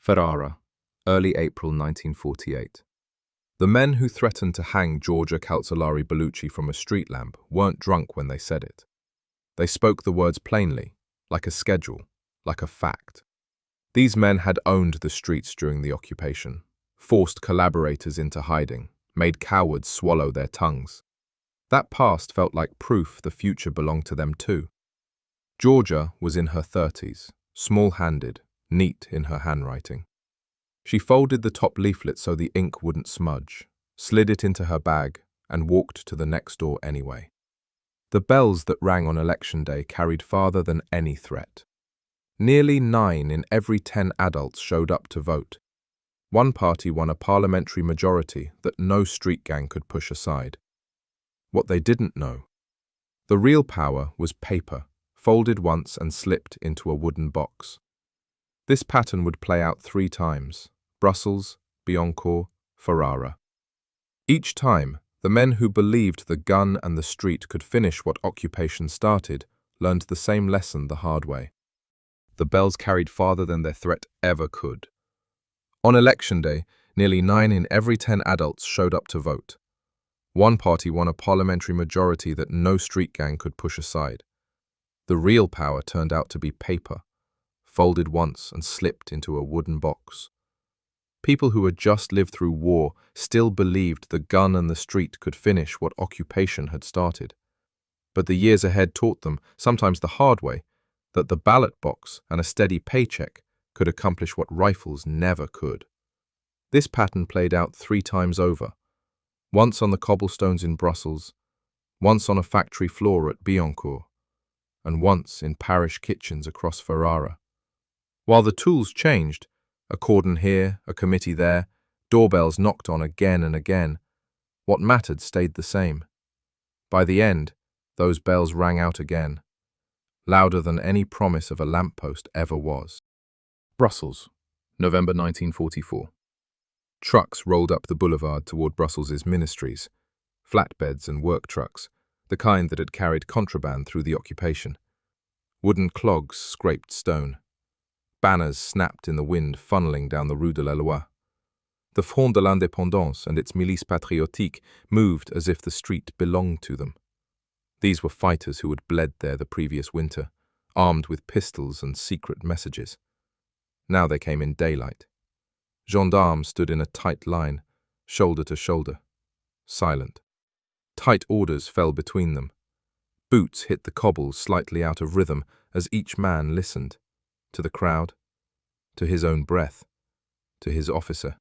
Ferrara, early April 1948. The men who threatened to hang Giorgia Calzolari Bellucci from a street lamp weren't drunk when they said it. They spoke the words plainly, like a schedule, like a fact. These men had owned the streets during the occupation, forced collaborators into hiding, made cowards swallow their tongues. That past felt like proof the future belonged to them too. Giorgia was in her 30s, small-handed, neat in her handwriting. She folded the top leaflet so the ink wouldn't smudge, slid it into her bag, and walked to the next door anyway. The bells that rang on election day carried farther than any threat. Nearly 9 in every 10 adults showed up to vote. One party won a parliamentary majority that no street gang could push aside. What they didn't know: the real power was paper, folded once and slipped into a wooden box. This pattern would play out 3 times: Brussels, Billancourt, Ferrara. Each time, the men who believed the gun and the street could finish what occupation started learned the same lesson the hard way. The bells carried farther than their threat ever could. On election day, nearly 9 in every 10 adults showed up to vote. One party won a parliamentary majority that no street gang could push aside. The real power turned out to be paper, folded once and slipped into a wooden box. People who had just lived through war still believed the gun and the street could finish what occupation had started. But the years ahead taught them, sometimes the hard way, that the ballot box and a steady paycheck could accomplish what rifles never could. This pattern played out 3 times over, once on the cobblestones in Brussels, once on a factory floor at Billancourt, and once in parish kitchens across Ferrara. While the tools changed, a cordon here, a committee there, doorbells knocked on again and again, what mattered stayed the same. By the end, those bells rang out again, louder than any promise of a lamppost ever was. Brussels, November 1944. Trucks rolled up the boulevard toward Brussels's ministries, flatbeds and work trucks, the kind that had carried contraband through the occupation. Wooden clogs scraped stone. Banners snapped in the wind, funneling down the Rue de la Loi. The Front de l'Indépendance and its milice patriotique moved as if the street belonged to them. These were fighters who had bled there the previous winter, armed with pistols and secret messages. Now they came in daylight. Gendarmes stood in a tight line, shoulder to shoulder, silent. Tight orders fell between them. Boots hit the cobbles slightly out of rhythm as each man listened, to the crowd, to his own breath, to his officer.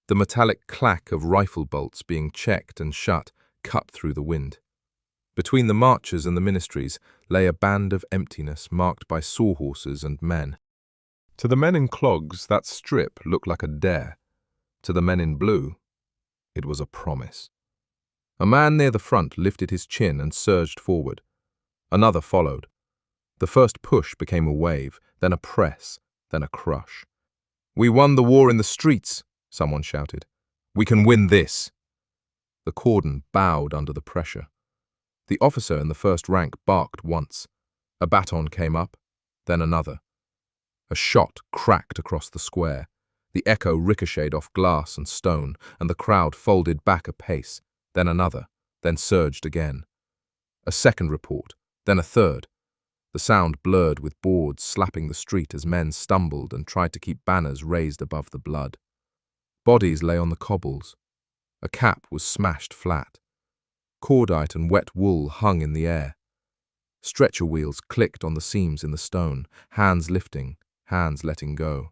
The metallic clack of rifle bolts being checked and shut cut through the wind. Between the marchers and the ministries lay a band of emptiness marked by sawhorses and men. To the men in clogs, that strip looked like a dare. To the men in blue, it was a promise. A man near the front lifted his chin and surged forward. Another followed. The first push became a wave, then a press, then a crush. "We won the war in the streets," someone shouted. "We can win this." The cordon bowed under the pressure. The officer in the first rank barked once. A baton came up, then another. A shot cracked across the square. The echo ricocheted off glass and stone, and the crowd folded back a pace, then another, then surged again. A second report, then a third. The sound blurred with boards slapping the street as men stumbled and tried to keep banners raised above the blood. Bodies lay on the cobbles. A cap was smashed flat. Cordite and wet wool hung in the air. Stretcher wheels clicked on the seams in the stone, hands lifting, hands letting go.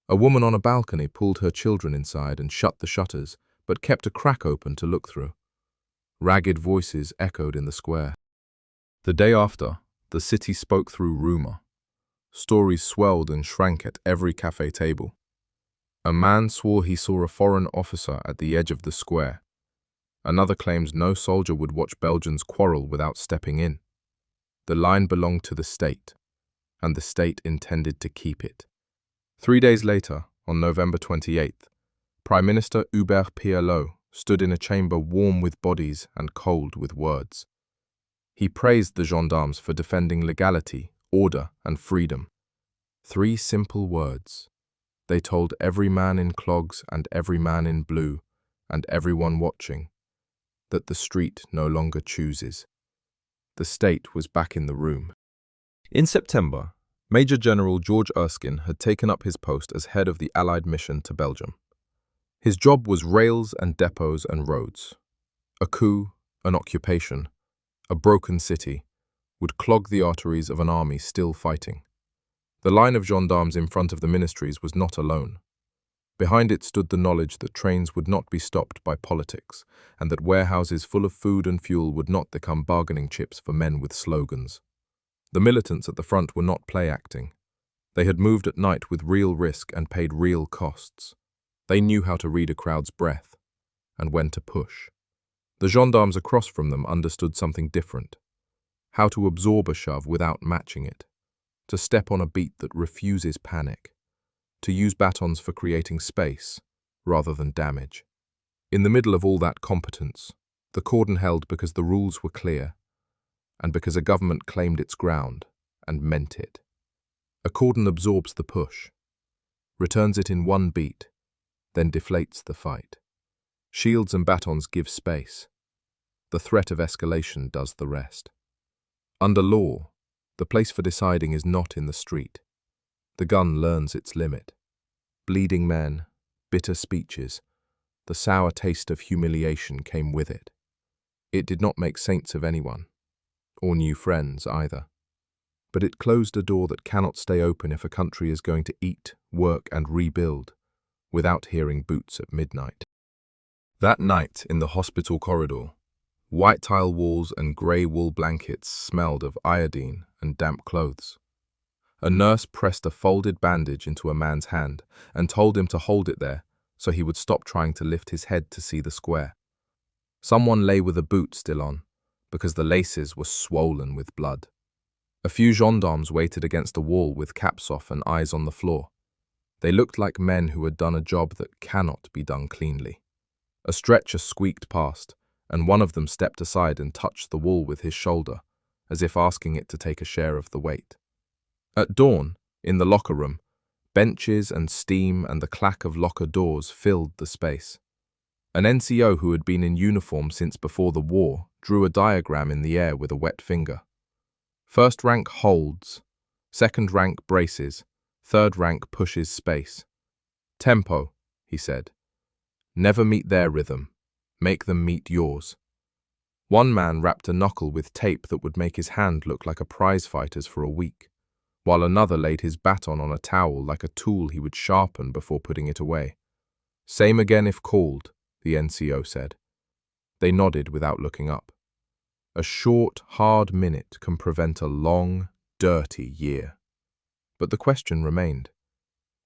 A woman on a balcony pulled her children inside and shut the shutters, but kept a crack open to look through. Ragged voices echoed in the square. The day after, the city spoke through rumor. Stories swelled and shrank at every cafe table. A man swore he saw a foreign officer at the edge of the square. Another claimed no soldier would watch Belgians quarrel without stepping in. The line belonged to the state, and the state intended to keep it. 3 days later, on November 28th, Prime Minister Hubert Pirlo stood in a chamber warm with bodies and cold with words. He praised the gendarmes for defending legality, order, and freedom. 3 simple words. They told every man in clogs and every man in blue, and everyone watching, that the street no longer chooses. The state was back in the room. In September, Major General George Erskine had taken up his post as head of the Allied mission to Belgium. His job was rails and depots and roads. A coup, an occupation, a broken city would clog the arteries of an army still fighting. The line of gendarmes in front of the ministries was not alone. Behind it stood the knowledge that trains would not be stopped by politics, and that warehouses full of food and fuel would not become bargaining chips for men with slogans. The militants at the front were not play acting. They had moved at night with real risk and paid real costs. They knew how to read a crowd's breath and when to push. The gendarmes across from them understood something different: how to absorb a shove without matching it, to step on a beat that refuses panic, to use batons for creating space rather than damage. In the middle of all that competence, the cordon held because the rules were clear and because a government claimed its ground and meant it. A cordon absorbs the push, returns it in one beat, then deflates the fight. Shields and batons give space. The threat of escalation does the rest. Under law, the place for deciding is not in the street. The gun learns its limit. Bleeding men, bitter speeches, the sour taste of humiliation came with it. It did not make saints of anyone, or new friends either. But it closed a door that cannot stay open if a country is going to eat, work, and rebuild without hearing boots at midnight. That night in the hospital corridor, white tile walls and grey wool blankets smelled of iodine and damp clothes. A nurse pressed a folded bandage into a man's hand and told him to hold it there so he would stop trying to lift his head to see the square. Someone lay with a boot still on, because the laces were swollen with blood. A few gendarmes waited against the wall with caps off and eyes on the floor. They looked like men who had done a job that cannot be done cleanly. A stretcher squeaked past, and one of them stepped aside and touched the wall with his shoulder, as if asking it to take a share of the weight. At dawn, in the locker room, benches and steam and the clack of locker doors filled the space. An NCO who had been in uniform since before the war drew a diagram in the air with a wet finger. First rank holds, second rank braces, third rank pushes space. Tempo, he said. Never meet their rhythm. Make them meet yours. One man wrapped a knuckle with tape that would make his hand look like a prizefighter's for a week, while another laid his baton on a towel like a tool he would sharpen before putting it away. Same again if called, the NCO said. They nodded without looking up. A short, hard minute can prevent a long, dirty year. But the question remained.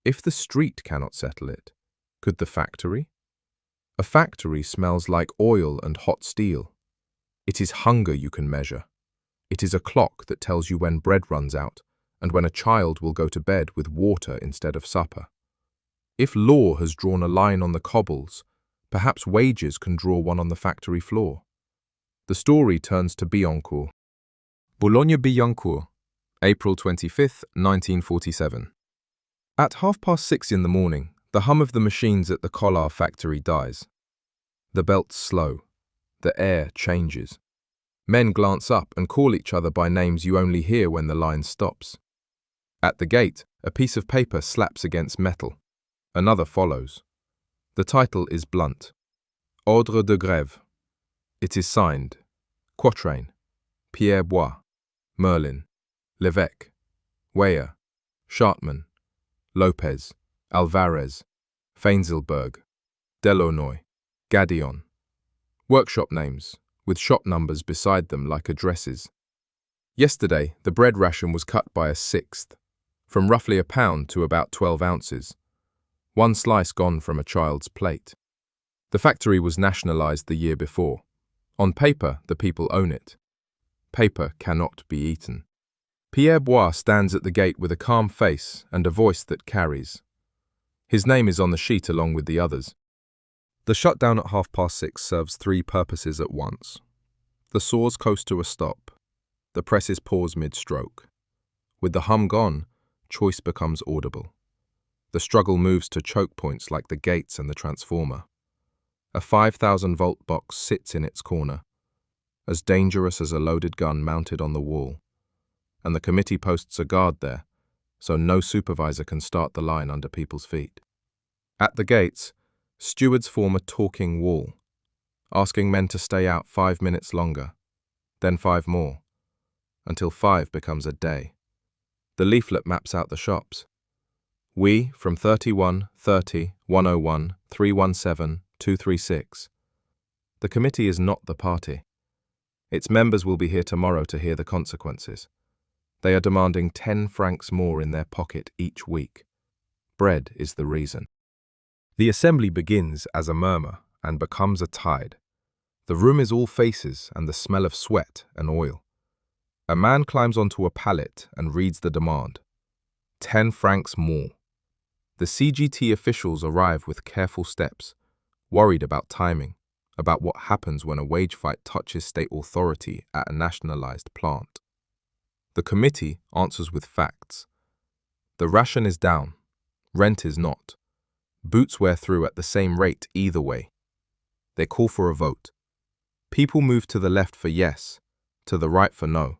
If the street cannot settle it, could the factory? A factory smells like oil and hot steel. It is hunger you can measure. It is a clock that tells you when bread runs out and when a child will go to bed with water instead of supper. If law has drawn a line on the cobbles, perhaps wages can draw one on the factory floor. The story turns to Billancourt. Boulogne-Billancourt, April 25, 1947. At 6:30 in the morning, the hum of the machines at the Collard factory dies. The belt's slow. The air changes. Men glance up and call each other by names you only hear when the line stops. At the gate, a piece of paper slaps against metal. Another follows. The title is blunt. Ordre de grève. It is signed Quatrain, Pierre Bois, Merlin, Lévesque, Weyer, Schartmann, Lopez, Alvarez, Feinselberg, Delonoy, Gadillon. Workshop names, with shop numbers beside them like addresses. Yesterday, the bread ration was cut by a sixth, from roughly a pound to about 12 ounces. One slice gone from a child's plate. The factory was nationalized the year before. On paper, the people own it. Paper cannot be eaten. Pierre Bois stands at the gate with a calm face and a voice that carries. His name is on the sheet along with the others. The shutdown at 6:30 serves three purposes at once. The saws coast to a stop. The presses pause mid-stroke. With the hum gone, choice becomes audible. The struggle moves to choke points like the gates and the transformer. A 5,000-volt box sits in its corner, as dangerous as a loaded gun mounted on the wall, and the committee posts a guard there, so no supervisor can start the line under people's feet. At the gates, stewards form a talking wall, asking men to stay out 5 minutes longer, then 5 more, until 5 becomes a day. The leaflet maps out the shops. We from 31, 30, 101, 317, 236. The committee is not the party. Its members will be here tomorrow to hear the consequences. They are demanding 10 francs more in their pocket each week. Bread is the reason. The assembly begins as a murmur and becomes a tide. The room is all faces and the smell of sweat and oil. A man climbs onto a pallet and reads the demand. 10 francs more. The CGT officials arrive with careful steps, worried about timing, about what happens when a wage fight touches state authority at a nationalized plant. The committee answers with facts. The ration is down, rent is not. Boots wear through at the same rate either way. They call for a vote. People move to the left for yes, to the right for no,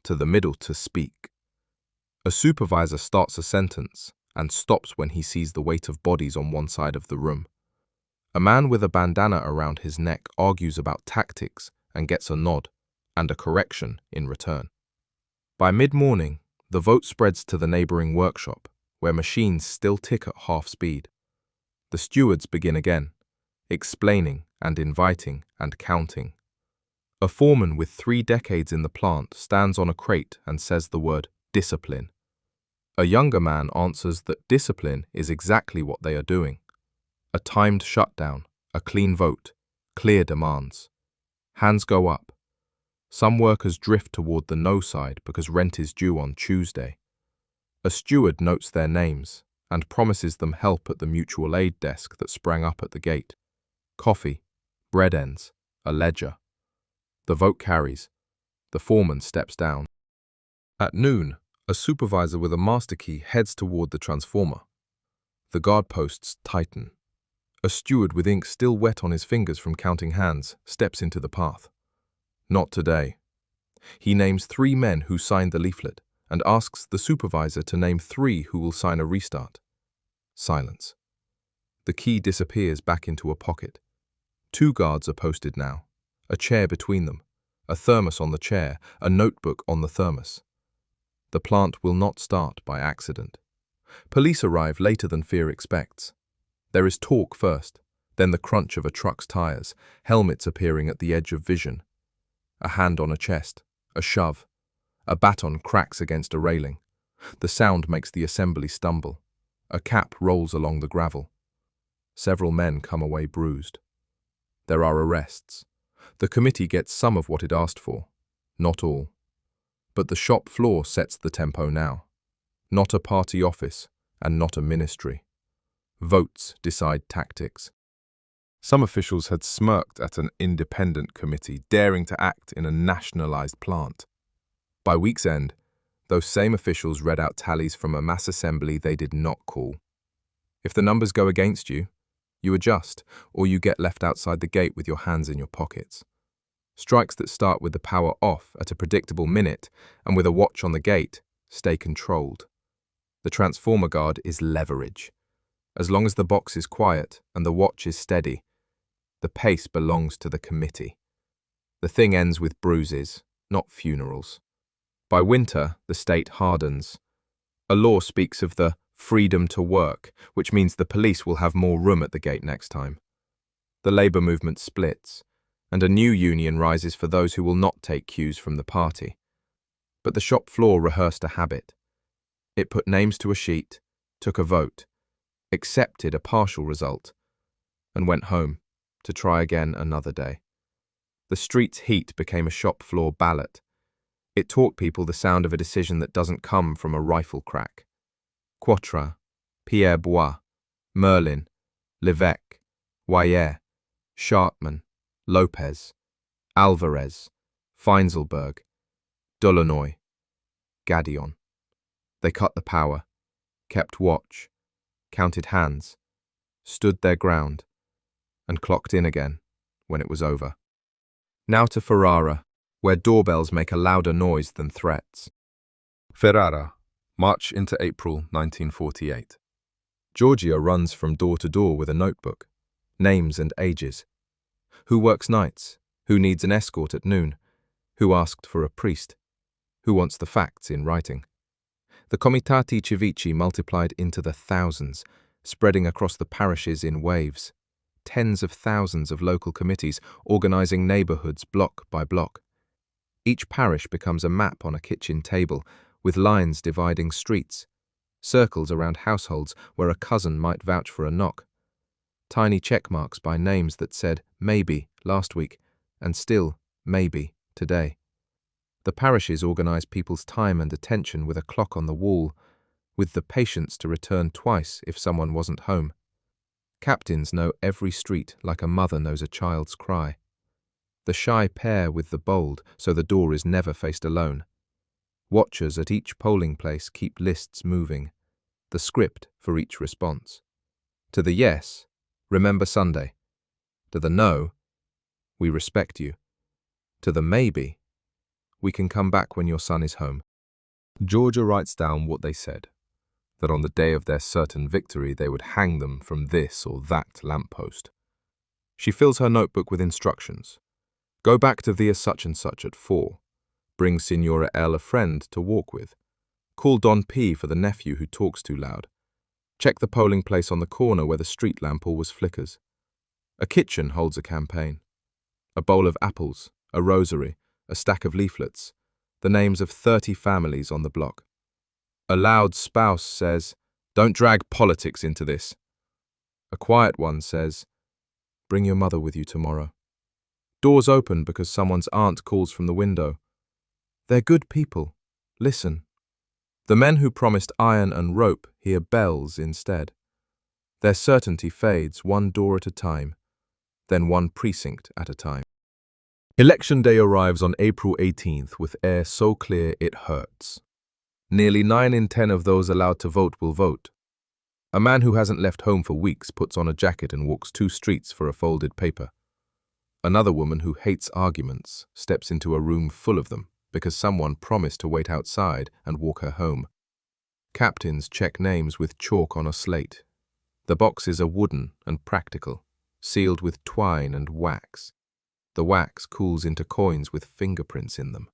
to the middle to speak. A supervisor starts a sentence and stops when he sees the weight of bodies on one side of the room. A man with a bandana around his neck argues about tactics and gets a nod and a correction in return. By mid-morning, the vote spreads to the neighboring workshop, where machines still tick at half speed. The stewards begin again, explaining and inviting and counting. A foreman with 3 decades in the plant stands on a crate and says the word discipline. A younger man answers that discipline is exactly what they are doing. A timed shutdown, a clean vote, clear demands. Hands go up. Some workers drift toward the no side because rent is due on Tuesday. A steward notes their names and promises them help at the mutual aid desk that sprang up at the gate. Coffee, bread ends, a ledger. The vote carries. The foreman steps down. At noon, a supervisor with a master key heads toward the transformer. The guard posts tighten. A steward with ink still wet on his fingers from counting hands steps into the path. Not today. He names 3 men who signed the leaflet and asks the supervisor to name 3 who will sign a restart. Silence. The key disappears back into a pocket. 2 guards are posted now, a chair between them, a thermos on the chair, a notebook on the thermos. The plant will not start by accident. Police arrive later than fear expects. There is talk first, then the crunch of a truck's tires, helmets appearing at the edge of vision. A hand on a chest, a shove. A baton cracks against a railing. The sound makes the assembly stumble. A cap rolls along the gravel. Several men come away bruised. There are arrests. The committee gets some of what it asked for, not all. But the shop floor sets the tempo now. Not a party office, and not a ministry. Votes decide tactics. Some officials had smirked at an independent committee daring to act in a nationalized plant. By week's end, those same officials read out tallies from a mass assembly they did not call. If the numbers go against you, you adjust, or you get left outside the gate with your hands in your pockets. Strikes that start with the power off at a predictable minute and with a watch on the gate stay controlled. The transformer guard is leverage. As long as the box is quiet and the watch is steady, the pace belongs to the committee. The thing ends with bruises, not funerals. By winter, the state hardens. A law speaks of the freedom to work, which means the police will have more room at the gate next time. The labor movement splits, and a new union rises for those who will not take cues from the party. But the shop floor rehearsed a habit. It put names to a sheet, took a vote, accepted a partial result, and went home to try again another day. The street's heat became a shop floor ballot. It taught people the sound of a decision that doesn't come from a rifle crack. Quatre, Pierre Bois, Merlin, Lévesque, Wyer, Shartman, Lopez, Alvarez, Feinselberg, Dolonoy, Gadillon. They cut the power, kept watch, counted hands, stood their ground, and clocked in again when it was over. Now to Ferrara, where doorbells make a louder noise than threats. Ferrara, March into April 1948. Georgia runs from door to door with a notebook, names and ages. Who works nights? Who needs an escort at noon? Who asked for a priest? Who wants the facts in writing? The Comitati Civici multiplied into the thousands, spreading across the parishes in waves. Tens of thousands of local committees organizing neighborhoods block by block. Each parish becomes a map on a kitchen table, with lines dividing streets, circles around households where a cousin might vouch for a knock, tiny check marks by names that said maybe last week and still maybe today. The parishes organize people's time and attention with a clock on the wall, with the patience to return twice if someone wasn't home. Captains know every street like a mother knows a child's cry. The shy pair with the bold, so the door is never faced alone. Watchers at each polling place keep lists moving, the script for each response. To the yes, remember Sunday. To the no, we respect you. To the maybe, we can come back when your son is home. Georgia writes down what they said, that on the day of their certain victory they would hang them from this or that lamppost. She fills her notebook with instructions. Go back to Via such and such at 4. Bring Signora L a friend to walk with. Call Don P for the nephew who talks too loud. Check the polling place on the corner where the street lamp always flickers. A kitchen holds a campaign. A bowl of apples, a rosary, a stack of leaflets, the names of 30 families on the block. A loud spouse says, "Don't drag politics into this." A quiet one says, "Bring your mother with you tomorrow." Doors open because someone's aunt calls from the window. They're good people. Listen. The men who promised iron and rope hear bells instead. Their certainty fades one door at a time, then one precinct at a time. Election day arrives on April 18th with air so clear it hurts. Nearly 9 in 10 of those allowed to vote will vote. A man who hasn't left home for weeks puts on a jacket and walks 2 streets for a folded paper. Another woman who hates arguments steps into a room full of them because someone promised to wait outside and walk her home. Captains check names with chalk on a slate. The boxes are wooden and practical, sealed with twine and wax. The wax cools into coins with fingerprints in them.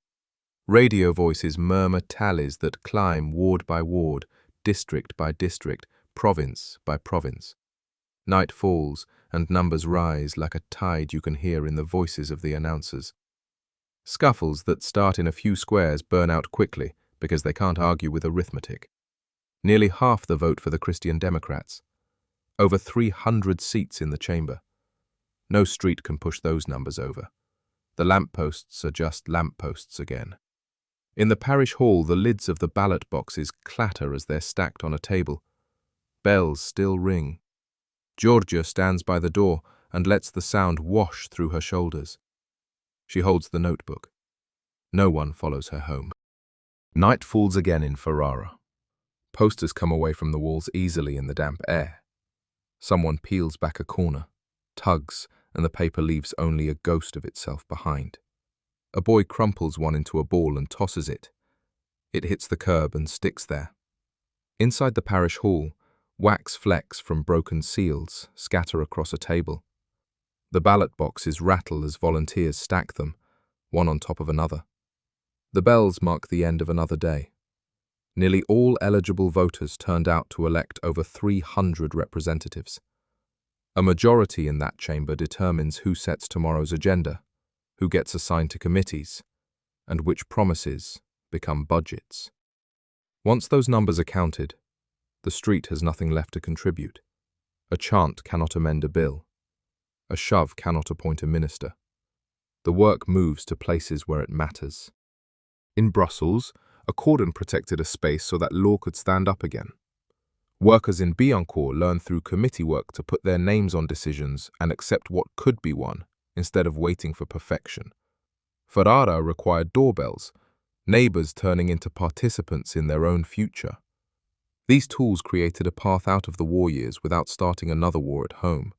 Radio voices murmur tallies that climb ward by ward, district by district, province by province. Night falls and numbers rise like a tide you can hear in the voices of the announcers. Scuffles that start in a few squares burn out quickly because they can't argue with arithmetic. Nearly half the vote for the Christian Democrats. Over 300 seats in the chamber. No street can push those numbers over. The lampposts are just lampposts again. In the parish hall, the lids of the ballot boxes clatter as they're stacked on a table. Bells still ring. Georgia stands by the door and lets the sound wash through her shoulders. She holds the notebook. No one follows her home. Night falls again in Ferrara. Posters come away from the walls easily in the damp air. Someone peels back a corner, tugs, and the paper leaves only a ghost of itself behind. A boy crumples one into a ball and tosses it. It hits the curb and sticks there. Inside the parish hall, wax flecks from broken seals scatter across a table. The ballot boxes rattle as volunteers stack them, one on top of another. The bells mark the end of another day. Nearly all eligible voters turned out to elect over 300 representatives. A majority in that chamber determines who sets tomorrow's agenda, who gets assigned to committees, and which promises become budgets. Once those numbers are counted, the street has nothing left to contribute. A chant cannot amend a bill. A shove cannot appoint a minister. The work moves to places where it matters. In Brussels, a cordon protected a space so that law could stand up again. Workers in Billancourt learn through committee work to put their names on decisions and accept what could be won, instead of waiting for perfection. Ferrara required doorbells, neighbors turning into participants in their own future. These tools created a path out of the war years without starting another war at home.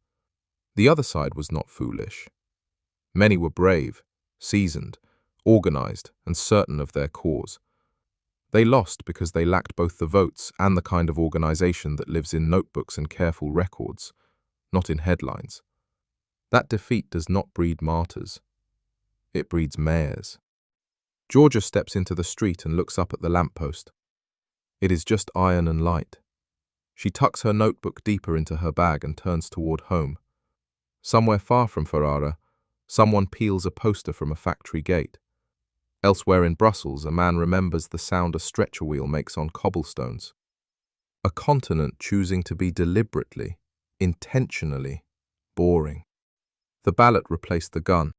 The other side was not foolish. Many were brave, seasoned, organized, and certain of their cause. They lost because they lacked both the votes and the kind of organization that lives in notebooks and careful records, not in headlines. That defeat does not breed martyrs. It breeds mayors. Georgia steps into the street and looks up at the lamppost. It is just iron and light. She tucks her notebook deeper into her bag and turns toward home. Somewhere far from Ferrara, someone peels a poster from a factory gate. Elsewhere in Brussels, a man remembers the sound a stretcher wheel makes on cobblestones. A continent choosing to be deliberately, intentionally, boring. The ballot replaced the gun.